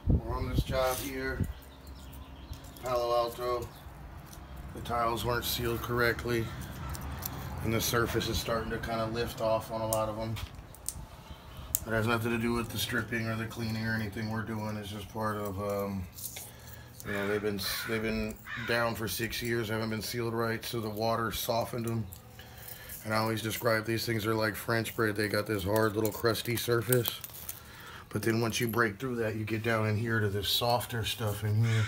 We're on this job here, Palo Alto. The tiles weren't sealed correctly, and the surface is starting to kind of lift off on a lot of them. It has nothing to do with the stripping or the cleaning or anything we're doing. It's just part of, you know, they've been down for 6 years, haven't been sealed right, so the water softened them. And I always describe these things are like French bread. They got this hard little crusty surface, but then once you break through that, you get down in here to this softer stuff in here.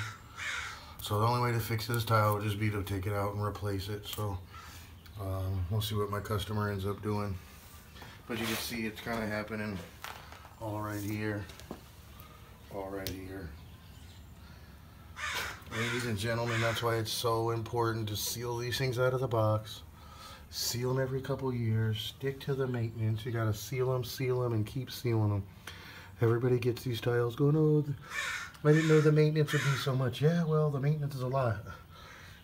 So the only way to fix this tile would just be to take it out and replace it. So we'll see what my customer ends up doing. But you can see it's kind of happening all right here, all right here. Ladies and gentlemen, that's why it's so important to seal these things out of the box. Seal them every couple years. Stick to the maintenance. You gotta seal them, and keep sealing them. Everybody gets these tiles going, oh, I didn't know the maintenance would be so much. Yeah, well, the maintenance is a lot.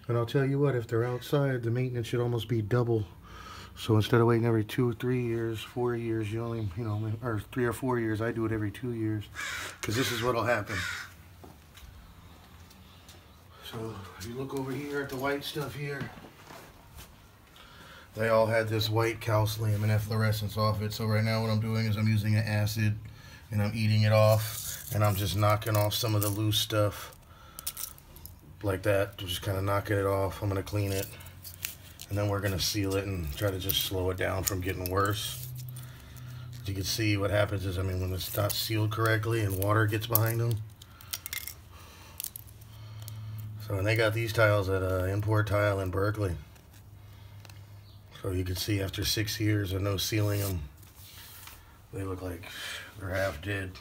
And I'll tell you what, if they're outside, the maintenance should almost be double. So instead of waiting every 2 or 3 years, 4 years, you only, you know, or 3 or 4 years, I do it every 2 years. Because this is what'll happen. So if you look over here at the white stuff here, they all had this white calcium and efflorescence off it. So right now what I'm doing is I'm using an acid and I'm eating it off, and I'm just knocking off some of the loose stuff like that, just kind of knocking it off. I'm going to clean it, and then we're going to seal it and try to just slow it down from getting worse. As you can see, what happens is, I mean, when it's not sealed correctly and water gets behind them. So, and they got these tiles at Import Tile in Berkeley. So you can see after 6 years of no sealing them, they look like they're half dead.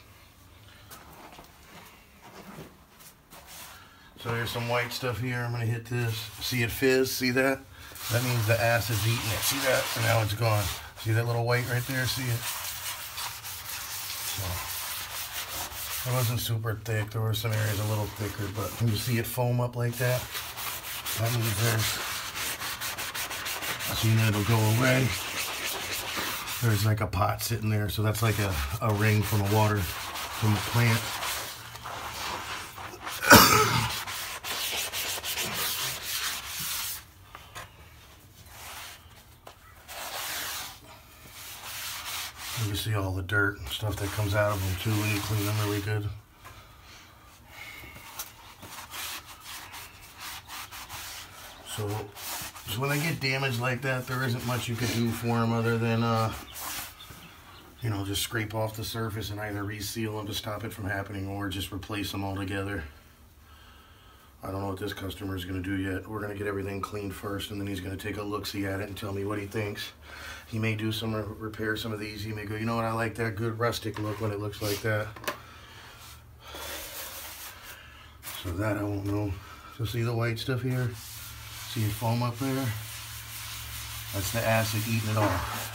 So here's some white stuff here. I'm going to hit this. See it fizz? See that? That means the acid's eating it. See that? And now it's gone. See that little white right there? See it? So, it wasn't super thick. There were some areas a little thicker, but when you see it foam up like that, that means it'll go away. There's like a pot sitting there, so that's like a ring from a water from the plant. You can see all the dirt and stuff that comes out of them too when you clean them really good. So when they get damaged like that, there isn't much you could do for them other than, you know, just scrape off the surface and either reseal them to stop it from happening or just replace them altogether. I don't know what this customer is going to do yet. We're going to get everything cleaned first, and then he's going to take a look-see at it and tell me what he thinks. He may do some repair some of these. He may go, you know what, I like that good rustic look when it looks like that. So that I won't know. So see the white stuff here? See it foam up there? That's the acid eating it off.